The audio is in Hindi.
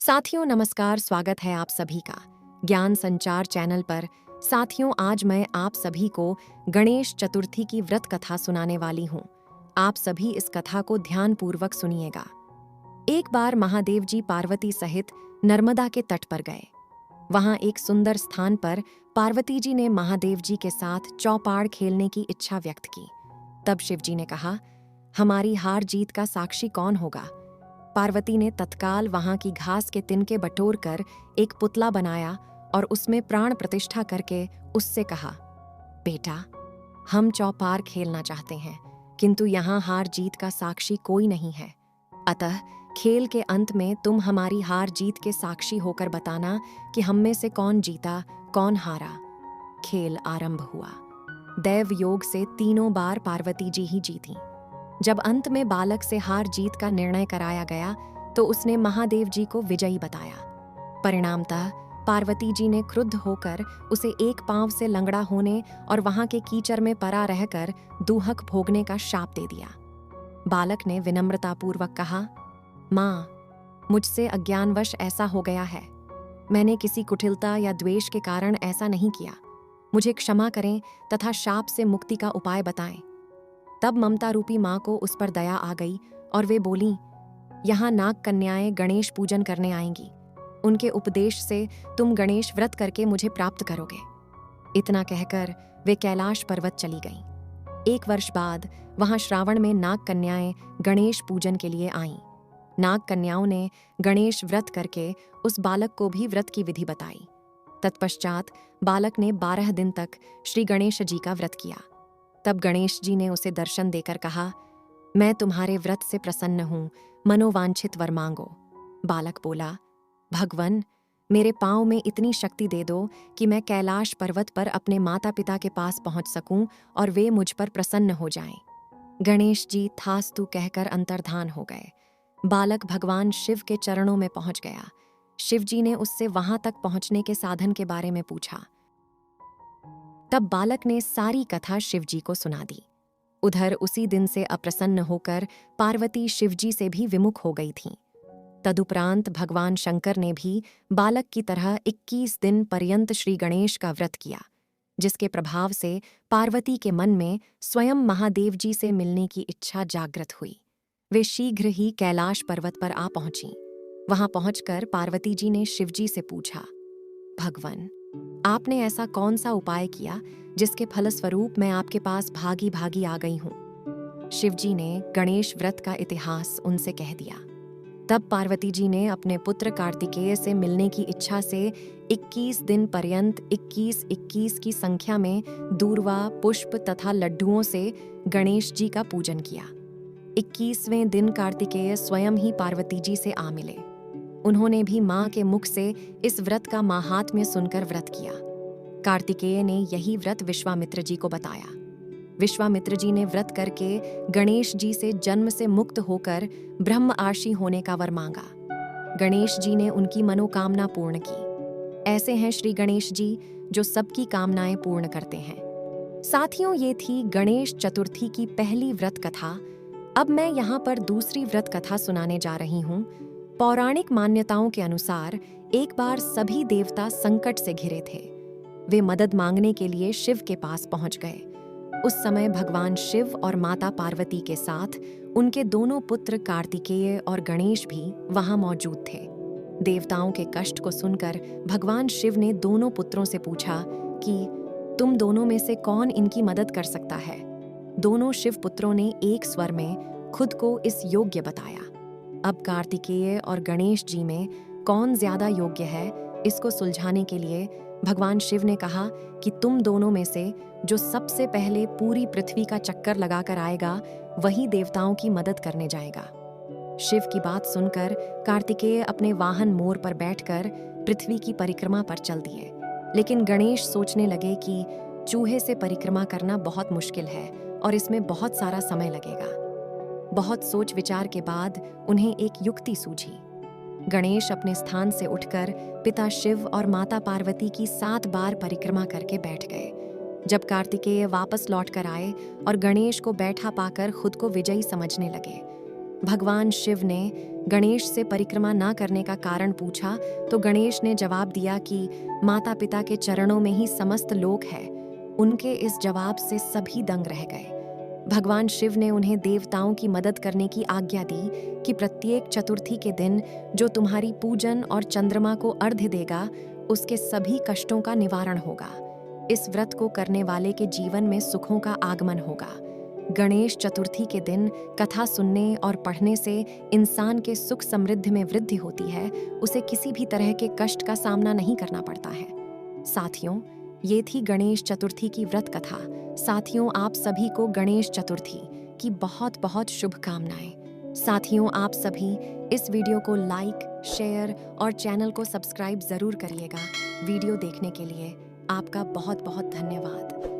साथियों नमस्कार, स्वागत है आप सभी का ज्ञान संचार चैनल पर। साथियों, आज मैं आप सभी को गणेश चतुर्थी की व्रत कथा सुनाने वाली हूँ। आप सभी इस कथा को ध्यानपूर्वक सुनिएगा। एक बार महादेव जी पार्वती सहित नर्मदा के तट पर गए। वहां एक सुंदर स्थान पर पार्वती जी ने महादेव जी के साथ चौपाड़ खेलने की इच्छा व्यक्त की। तब शिव जी ने कहा, हमारी हार जीत का साक्षी कौन होगा? पार्वती ने तत्काल वहां की घास के तिनके बटोर कर एक पुतला बनाया और उसमें प्राण प्रतिष्ठा करके उससे कहा, बेटा, हम चौपार खेलना चाहते हैं, किंतु यहाँ हार जीत का साक्षी कोई नहीं है। अतः खेल के अंत में तुम हमारी हार जीत के साक्षी होकर बताना कि हम में से कौन जीता, कौन हारा। खेल आरंभ हुआ। दैव योग से तीनों बार पार्वती जी ही जीतीं। जब अंत में बालक से हार जीत का निर्णय कराया गया तो उसने महादेव जी को विजयी बताया। परिणामतः पार्वती जी ने क्रुद्ध होकर उसे एक पांव से लंगड़ा होने और वहां के कीचड़ में पड़ा रहकर दूहक भोगने का शाप दे दिया। बालक ने विनम्रतापूर्वक कहा, माँ, मुझसे अज्ञानवश ऐसा हो गया है। मैंने किसी कुटिलता या द्वेष के कारण ऐसा नहीं किया। मुझे क्षमा करें तथा शाप से मुक्ति का उपाय बताएं। तब ममता रूपी माँ को उस पर दया आ गई और वे बोलीं, यहाँ नाग कन्याएं गणेश पूजन करने आएंगी। उनके उपदेश से तुम गणेश व्रत करके मुझे प्राप्त करोगे। इतना कहकर वे कैलाश पर्वत चली गईं। 1 वर्ष बाद वहां श्रावण में नाग कन्याएं गणेश पूजन के लिए आईं। नाग कन्याओं ने गणेश व्रत करके उस बालक को भी व्रत की विधि बताई। तत्पश्चात बालक ने 12 दिन तक श्री गणेश जी का व्रत किया। तब गणेश जी ने उसे दर्शन देकर कहा, मैं तुम्हारे व्रत से प्रसन्न हूँ, मनोवांछित वर मांगो। बालक बोला, भगवन, मेरे पांव में इतनी शक्ति दे दो कि मैं कैलाश पर्वत पर अपने माता पिता के पास पहुंच सकूं और वे मुझ पर प्रसन्न हो जाएं। गणेश जी थास्तु कहकर अंतर्धान हो गए। बालक भगवान शिव के चरणों में पहुंच गया। शिव जी ने उससे वहां तक पहुंचने के साधन के बारे में पूछा। तब बालक ने सारी कथा शिवजी को सुना दी। उधर उसी दिन से अप्रसन्न होकर पार्वती शिवजी से भी विमुख हो गई थीं। तदुपरांत भगवान शंकर ने भी बालक की तरह 21 दिन पर्यंत श्री गणेश का व्रत किया, जिसके प्रभाव से पार्वती के मन में स्वयं महादेव जी से मिलने की इच्छा जागृत हुई। वे शीघ्र ही कैलाश पर्वत पर आ पहुंचीं। वहां पहुंचकर पार्वती जी ने शिवजी से पूछा, भगवन, आपने ऐसा कौन सा उपाय किया जिसके फलस्वरूप मैं आपके पास भागी भागी आ गई हूँ? शिवजी ने गणेश व्रत का इतिहास उनसे कह दिया। तब पार्वती जी ने अपने पुत्र कार्तिकेय से मिलने की इच्छा से 21 दिन पर्यंत 21-21 की संख्या में दूर्वा, पुष्प तथा लड्डुओं से गणेश जी का पूजन किया। 21वें दिन कार्तिकेय स्वयं ही पार्वती जी से आ मिले। उन्होंने भी मां के मुख से इस व्रत का माहात्म्य सुनकर व्रत किया। कार्तिकेय ने यही व्रत विश्वामित्र जी को बताया। विश्वामित्र जी ने व्रत करके गणेश जी से जन्म से मुक्त होकर ब्रह्म आर्षि होने का वर मांगा। गणेश जी ने उनकी मनोकामना पूर्ण की। ऐसे हैं श्री गणेश जी जो सबकी कामनाएं पूर्ण करते हैं। साथियों, ये थी गणेश चतुर्थी की पहली व्रत कथा। अब मैं यहाँ पर दूसरी व्रत कथा सुनाने जा रही हूँ। पौराणिक मान्यताओं के अनुसार एक बार सभी देवता संकट से घिरे थे। वे मदद मांगने के लिए शिव के पास पहुंच गए। उस समय भगवान शिव और माता पार्वती के साथ उनके दोनों पुत्र कार्तिकेय और गणेश भी वहां मौजूद थे। देवताओं के कष्ट को सुनकर भगवान शिव ने दोनों पुत्रों से पूछा कि तुम दोनों में से कौन इनकी मदद कर सकता है? दोनों शिव पुत्रों ने एक स्वर में खुद को इस योग्य बताया। अब कार्तिकेय और गणेश जी में कौन ज्यादा योग्य है, इसको सुलझाने के लिए भगवान शिव ने कहा कि तुम दोनों में से जो सबसे पहले पूरी पृथ्वी का चक्कर लगाकर आएगा, वही देवताओं की मदद करने जाएगा। शिव की बात सुनकर कार्तिकेय अपने वाहन मोर पर बैठकर पृथ्वी की परिक्रमा पर चल दिए। लेकिन गणेश सोचने लगे कि चूहे से परिक्रमा करना बहुत मुश्किल है और इसमें बहुत सारा समय लगेगा। बहुत सोच विचार के बाद उन्हें एक युक्ति सूझी। गणेश अपने स्थान से उठकर पिता शिव और माता पार्वती की 7 बार परिक्रमा करके बैठ गए। जब कार्तिकेय वापस लौटकर आए और गणेश को बैठा पाकर खुद को विजयी समझने लगे, भगवान शिव ने गणेश से परिक्रमा न करने का कारण पूछा तो गणेश ने जवाब दिया कि माता पिता के चरणों में ही समस्त लोक है। उनके इस जवाब से सभी दंग रह गए। भगवान शिव ने उन्हें देवताओं की मदद करने की आज्ञा दी कि प्रत्येक चतुर्थी के दिन जो तुम्हारी पूजन और चंद्रमा को अर्घ्य देगा, उसके सभी कष्टों का निवारण होगा। इस व्रत को करने वाले के जीवन में सुखों का आगमन होगा। गणेश चतुर्थी के दिन कथा सुनने और पढ़ने से इंसान के सुख समृद्धि में वृद्धि होती है, उसे किसी भी तरह के कष्ट का सामना नहीं करना पड़ता है। साथियों, ये थी गणेश चतुर्थी की व्रत कथा। साथियों, आप सभी को गणेश चतुर्थी की बहुत बहुत शुभकामनाएं। साथियों, आप सभी इस वीडियो को लाइक, शेयर और चैनल को सब्सक्राइब जरूर करिएगा। वीडियो देखने के लिए आपका बहुत बहुत धन्यवाद।